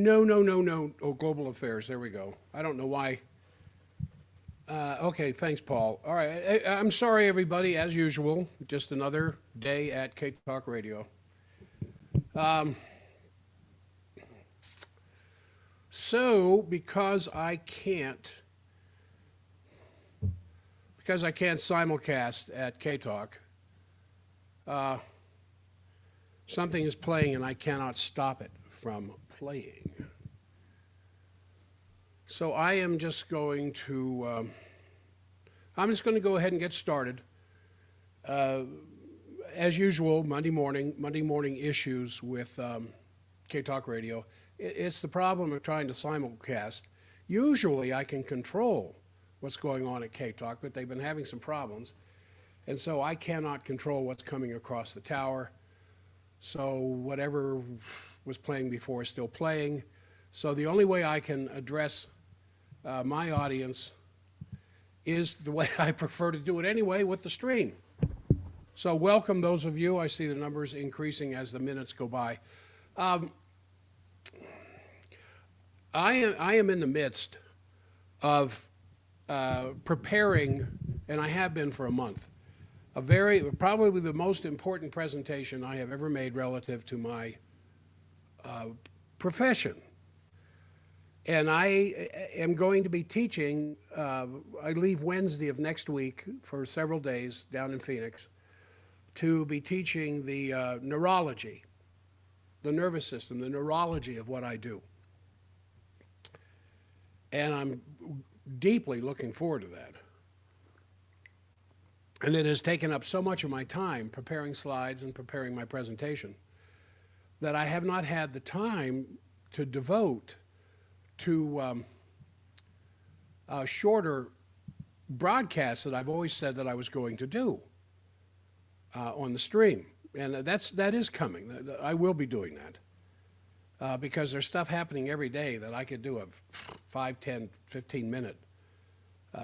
No, no, no, no. Oh, global affairs. There we go. I don't know why. Okay, thanks, Paul. All right. I'm sorry, everybody. As usual, just another day at K Talk Radio. Um, so, because I can't simulcast at K Talk, uh, something is playing and I cannot stop it from playing. So I am just going to, I'm just going to go ahead and get started. As usual, Monday morning issues with K Talk Radio. It's the problem of trying to simulcast. Usually I can control what's going on at K Talk, but they've been having some problems. And so I cannot control what's coming across the tower. So whatever was playing before is still playing. So the only way I can address my audience is the way I prefer to do it anyway, with the stream. So welcome those of you. I see the numbers increasing as the minutes go by. I am in the midst of preparing, and I have been for a month, probably the most important presentation I have ever made relative to my profession. And I am going to be teaching, I leave Wednesday of next week for several days down in Phoenix to be teaching the neurology, the nervous system, the neurology of what I do. And I'm deeply looking forward to that. And it has taken up so much of my time preparing slides and preparing my presentation that I have not had the time to devote to shorter broadcasts that I've always said that I was going to do on the stream. And that is coming. I will be doing that because there's stuff happening every day that I could do a 5, 10, 15-minute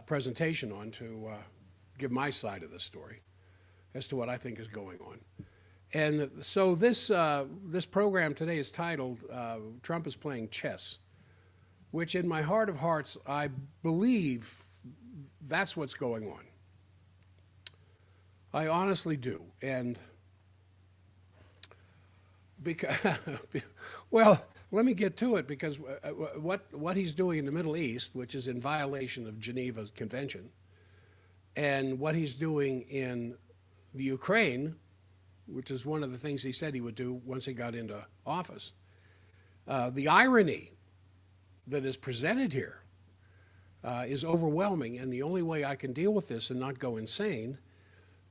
presentation on to give my side of the story as to what I think is going on. And so this program today is titled Trump is Playing Chess, which in my heart of hearts, I believe that's what's going on. I honestly do. And because, well, let me get to it, because what he's doing in the Middle East, which is in violation of Geneva Convention, and what he's doing in the Ukraine, which is one of the things he said he would do once he got into office, the irony that is presented here is overwhelming, and the only way I can deal with this and not go insane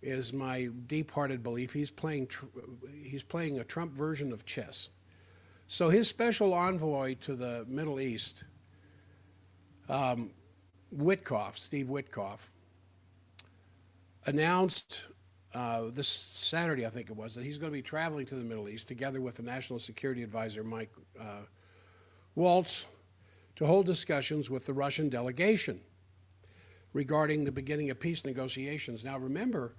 is my deep-hearted belief he's playing a Trump version of chess. So his special envoy to the Middle East, Witkoff, Steve Witkoff, announced this Saturday, I think it was, that he's going to be traveling to the Middle East together with the National Security Advisor, Mike Waltz, to hold discussions with the Russian delegation regarding the beginning of peace negotiations. Now remember,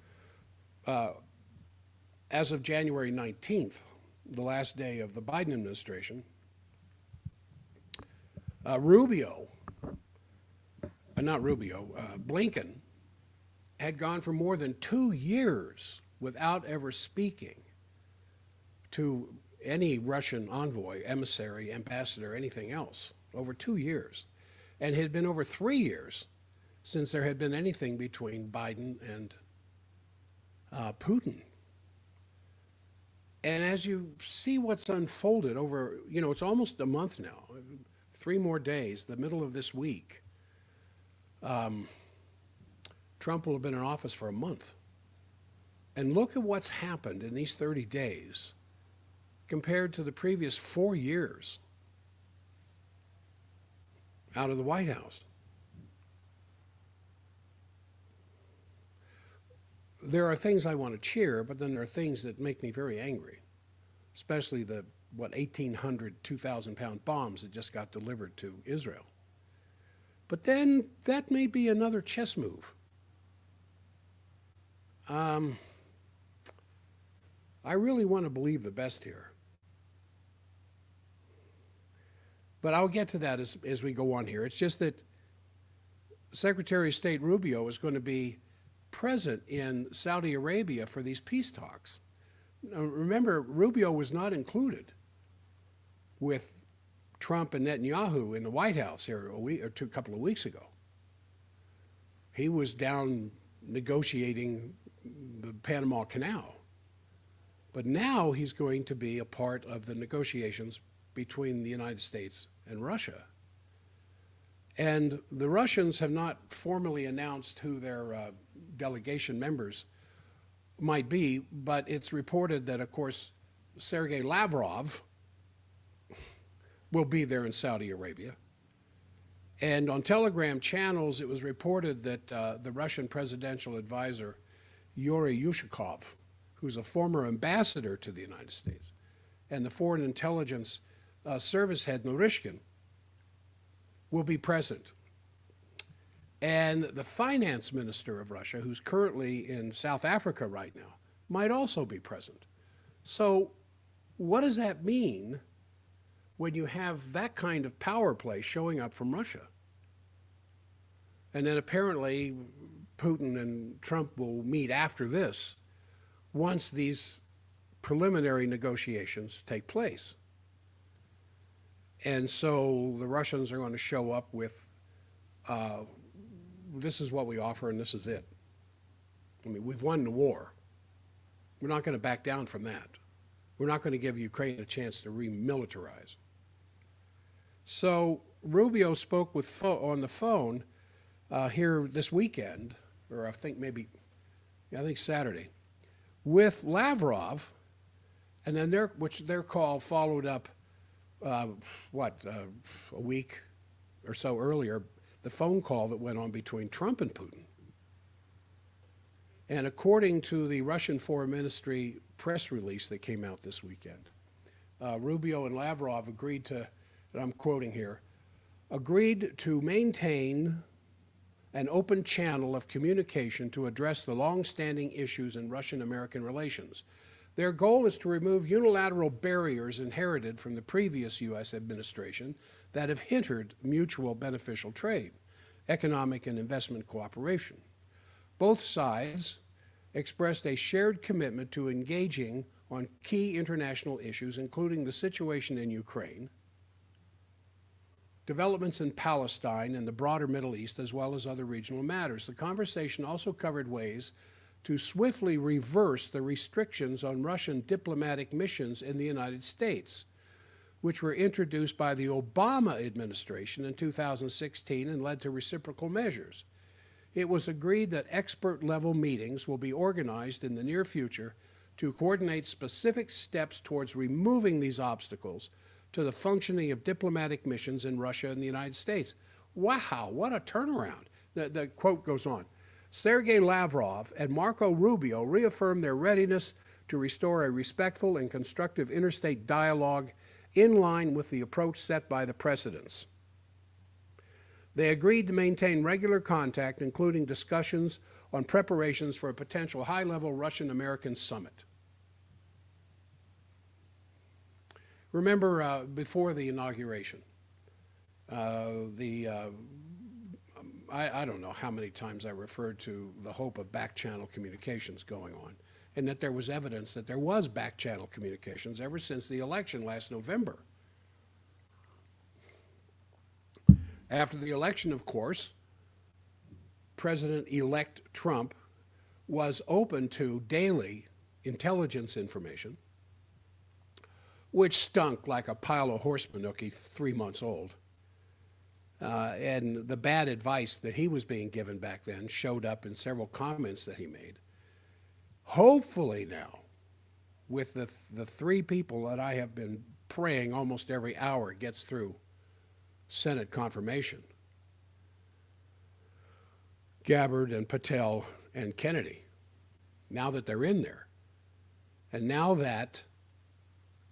as of January 19th, the last day of the Biden administration, Blinken had gone for more than 2 years without ever speaking to any Russian envoy, emissary, ambassador, anything else, over 2 years. And it had been over 3 years since there had been anything between Biden and Putin. And as you see what's unfolded over, it's almost a month now, 3 more days, the middle of this week, Trump will have been in office for a month. And look at what's happened in these 30 days compared to the previous 4 years out of the White House. There are things I want to cheer, but then there are things that make me very angry, especially the 1,800, 2,000-pound bombs that just got delivered to Israel. But then that may be another chess move. I really want to believe the best here. But I'll get to that as we go on here. It's just that Secretary of State Rubio is going to be present in Saudi Arabia for these peace talks. Now, remember, Rubio was not included with Trump and Netanyahu in the White House here a couple of weeks ago. He was down negotiating the Panama Canal. But now he's going to be a part of the negotiations between the United States and Russia. And the Russians have not formally announced who their delegation members might be, but it's reported that, of course, Sergei Lavrov will be there in Saudi Arabia. And on Telegram channels, it was reported that the Russian presidential advisor, Yuri Yushakov, who's a former ambassador to the United States, and the Foreign Intelligence Service head, Naryshkin, will be present. And the finance minister of Russia, who's currently in South Africa right now, might also be present. So what does that mean when you have that kind of power play showing up from Russia? And then apparently Putin and Trump will meet after this once these preliminary negotiations take place. And so the Russians are going to show up with, this is what we offer and this is it. I mean, we've won the war. We're not going to back down from that. We're not going to give Ukraine a chance to remilitarize. So Rubio spoke on the phone here this weekend, or I think Saturday, with Lavrov, and then their call followed up, a week or so earlier, the phone call that went on between Trump and Putin. And according to the Russian Foreign Ministry press release that came out this weekend, Rubio and Lavrov agreed to, and I'm quoting here, agreed to maintain an open channel of communication to address the long-standing issues in Russian-American relations. Their goal is to remove unilateral barriers inherited from the previous U.S. administration that have hindered mutual beneficial trade, economic and investment cooperation. Both sides expressed a shared commitment to engaging on key international issues, including the situation in Ukraine, developments in Palestine and the broader Middle East, as well as other regional matters. The conversation also covered ways to swiftly reverse the restrictions on Russian diplomatic missions in the United States, which were introduced by the Obama administration in 2016 and led to reciprocal measures. It was agreed that expert-level meetings will be organized in the near future to coordinate specific steps towards removing these obstacles to the functioning of diplomatic missions in Russia and the United States. Wow, what a turnaround. The quote goes on. Sergei Lavrov and Marco Rubio reaffirmed their readiness to restore a respectful and constructive interstate dialogue in line with the approach set by the presidents. They agreed to maintain regular contact, including discussions on preparations for a potential high-level Russian-American summit. Remember, before the inauguration, I don't know how many times I referred to the hope of back-channel communications going on, and that there was evidence that there was back-channel communications ever since the election last November. After the election, of course, President-elect Trump was open to daily intelligence information, which stunk like a pile of horse manure 3 months old. And the bad advice that he was being given back then showed up in several comments that he made. Hopefully now, with the three people that I have been praying almost every hour gets through Senate confirmation, Gabbard and Patel and Kennedy, now that they're in there, and now that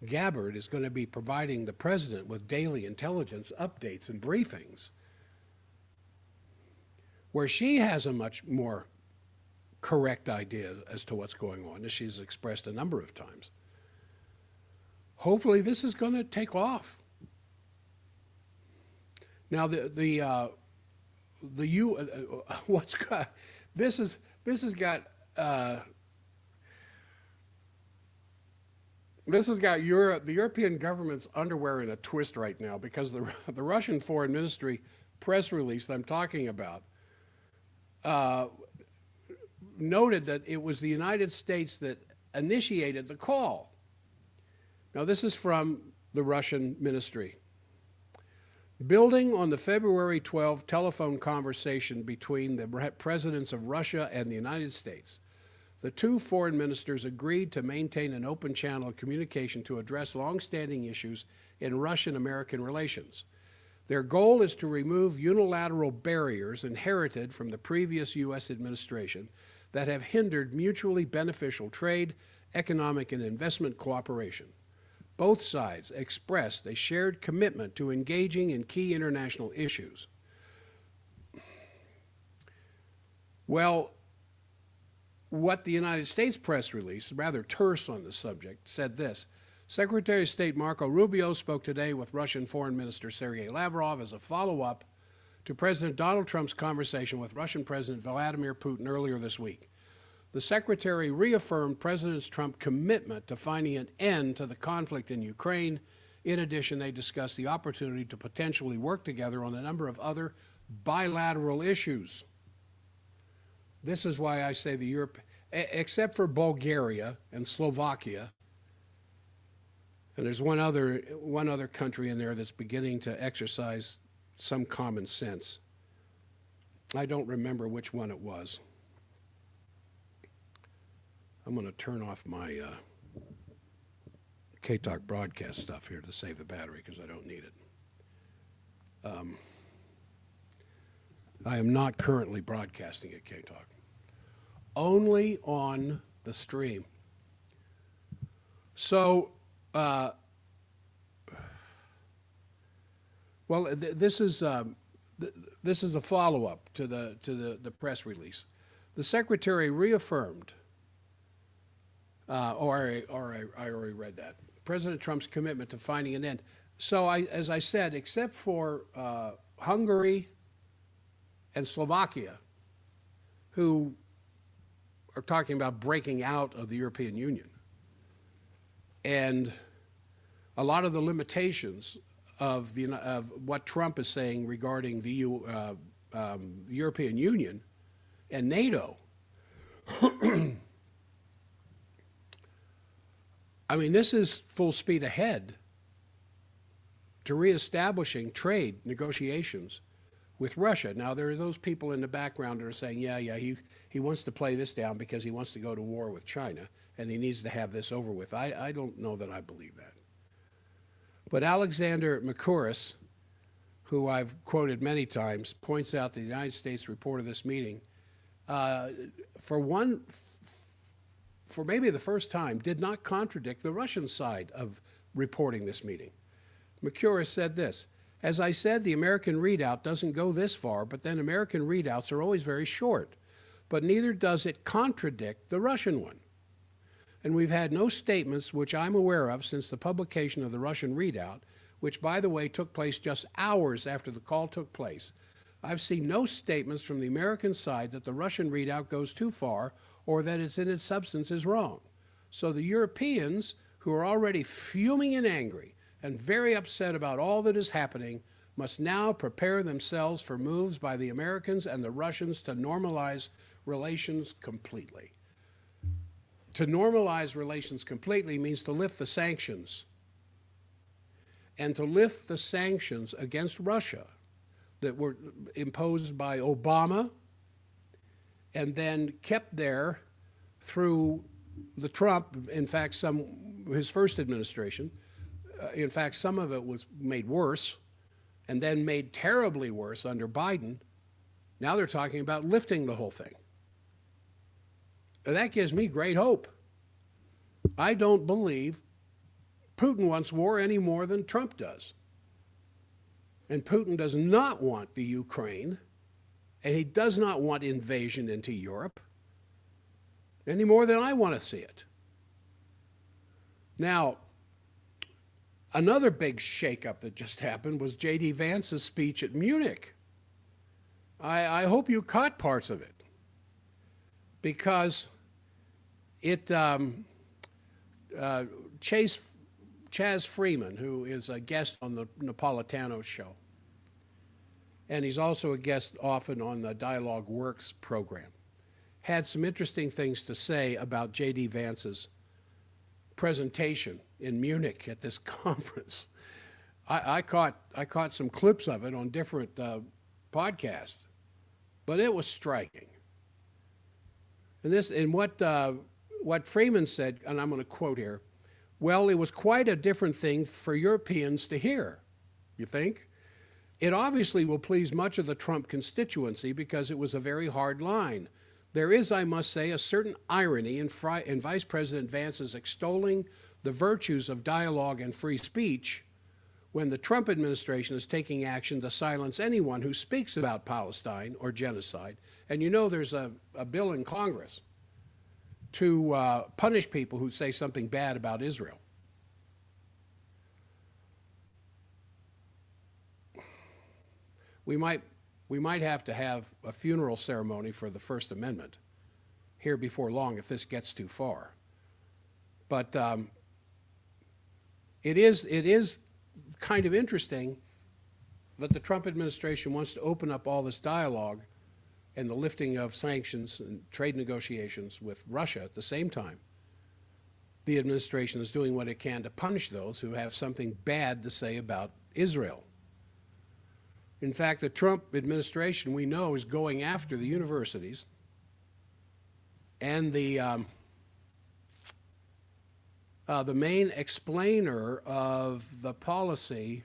Gabbard is going to be providing the president with daily intelligence updates and briefings, where she has a much more correct idea as to what's going on, as she's expressed a number of times. Hopefully this is going to take off. Now the U what's got this has got this has got the European government's underwear in a twist right now, because the Russian Foreign Ministry press release that I'm talking about noted that it was the United States that initiated the call. Now, this is from the Russian ministry. Building on the February 12 telephone conversation between the presidents of Russia and the United States, the two foreign ministers agreed to maintain an open channel of communication to address longstanding issues in Russian-American relations. Their goal is to remove unilateral barriers inherited from the previous U.S. administration that have hindered mutually beneficial trade, economic, and investment cooperation. Both sides expressed a shared commitment to engaging in key international issues. Well, what the United States press release, rather terse on the subject, said this: Secretary of State Marco Rubio spoke today with Russian Foreign Minister Sergei Lavrov as a follow-up to President Donald Trump's conversation with Russian President Vladimir Putin earlier this week. The Secretary reaffirmed President Trump's commitment to finding an end to the conflict in Ukraine. In addition, they discussed the opportunity to potentially work together on a number of other bilateral issues. This is why I say the Europe, except for Bulgaria and Slovakia, and there's one other country in there that's beginning to exercise some common sense. I don't remember which one it was. I'm going to turn off my K-Talk broadcast stuff here to save the battery, because I don't need it. I am not currently broadcasting at K-Talk. Only on the stream. So, this is a follow-up to the press release. The Secretary reaffirmed, I already read that, President Trump's commitment to finding an end. So, as I said, except for Hungary and Slovakia, who are talking about breaking out of the European Union, and a lot of the limitations of what Trump is saying regarding the European Union and NATO. I mean, this is full speed ahead to reestablishing trade negotiations with Russia. Now, there are those people in the background that are saying, yeah, he wants to play this down because he wants to go to war with China, and he needs to have this over with. I don't know that I believe that. But Alexander Mercouris, who I've quoted many times, points out that the United States reported this meeting, for maybe the first time, did not contradict the Russian side of reporting this meeting. Mercouris said this: as I said, the American readout doesn't go this far, but then American readouts are always very short. But neither does it contradict the Russian one. And we've had no statements which I'm aware of since the publication of the Russian readout, which, by the way, took place just hours after the call took place. I've seen no statements from the American side that the Russian readout goes too far or that it's in its substance is wrong. So the Europeans, who are already fuming and angry and very upset about all that is happening, must now prepare themselves for moves by the Americans and the Russians to normalize relations completely. To normalize relations completely means to lift the sanctions. And to lift the sanctions against Russia that were imposed by Obama and then kept there through the Trump, in fact, his first administration. In fact, some of it was made worse and then made terribly worse under Biden. Now they're talking about lifting the whole thing. And that gives me great hope. I don't believe Putin wants war any more than Trump does. And Putin does not want the Ukraine, and he does not want invasion into Europe any more than I want to see it. Now, Another big shakeup that just happened was J.D. Vance's speech at Munich. I hope you caught parts of it, because it Chaz Freeman, who is a guest on the Napolitano show, and he's also a guest often on the Dialogue Works program, had some interesting things to say about J.D. Vance's presentation in Munich at this conference. I caught some clips of it on different podcasts, but it was striking. And what Freeman said, and I'm going to quote here, well, it was quite a different thing for Europeans to hear, you think? It obviously will please much of the Trump constituency because it was a very hard line. There is, I must say, a certain irony in Vice President Vance's extolling the virtues of dialogue and free speech when the Trump administration is taking action to silence anyone who speaks about Palestine or genocide. And you know there's a bill in Congress to punish people who say something bad about Israel. We might have to have a funeral ceremony for the First Amendment here before long if this gets too far. But it is kind of interesting that the Trump administration wants to open up all this dialogue and the lifting of sanctions and trade negotiations with Russia at the same time. The administration is doing what it can to punish those who have something bad to say about Israel. In fact, the Trump administration, we know, is going after the universities and the main explainer of the policy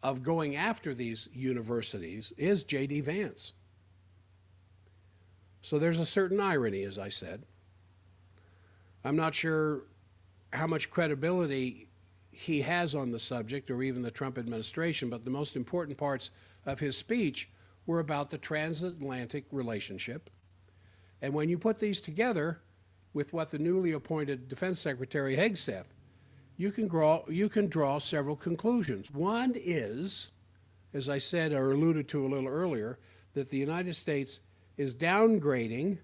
of going after these universities is J.D. Vance. So there's a certain irony, as I said. I'm not sure how much credibility he has on the subject, or even the Trump administration, but the most important parts of his speech were about the transatlantic relationship. And when you put these together with what the newly appointed Defense Secretary Hegseth, you can draw several conclusions. One is, as I said or alluded to a little earlier, that the United States is downgrading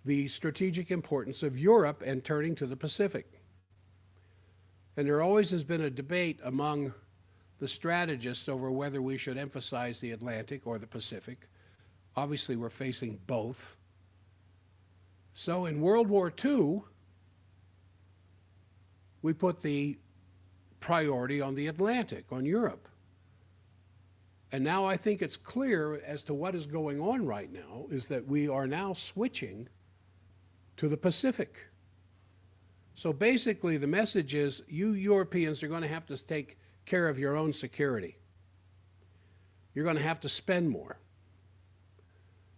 the strategic importance of Europe and turning to the Pacific. And there always has been a debate among the strategists over whether we should emphasize the Atlantic or the Pacific. Obviously, we're facing both. So in World War II, we put the priority on the Atlantic, on Europe. And now I think it's clear as to what is going on right now is that we are now switching to the Pacific. So basically the message is you Europeans are going to have to take care of your own security. You're going to have to spend more.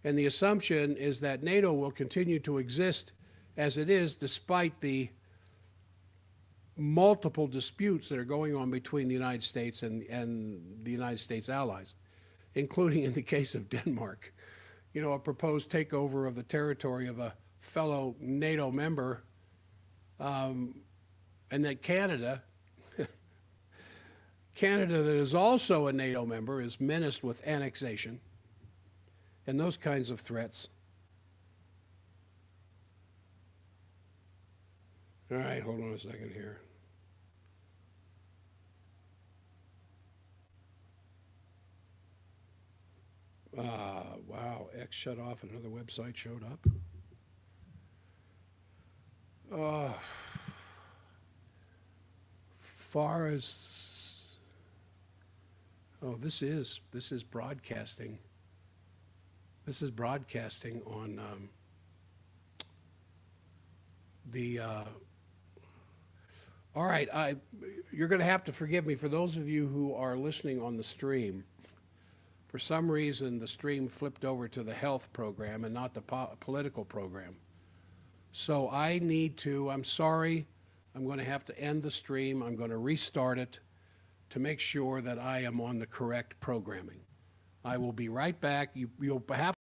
And the assumption is that NATO will continue to exist as it is despite the multiple disputes that are going on between the United States and the United States allies, including in the case of Denmark. You know, a proposed takeover of the territory of a fellow NATO member, and that Canada that is also a NATO member is menaced with annexation and those kinds of threats. All right, hold on a second here. Wow, X shut off, another website showed up. Far as, oh, this is broadcasting. This is broadcasting on all right, you're going to have to forgive me for those of you who are listening on the stream. For some reason, the stream flipped over to the health program and not the political program. So I need to, I'm sorry, I'm going to have to end the stream. I'm going to restart it to make sure that I am on the correct programming. I will be right back. You'll have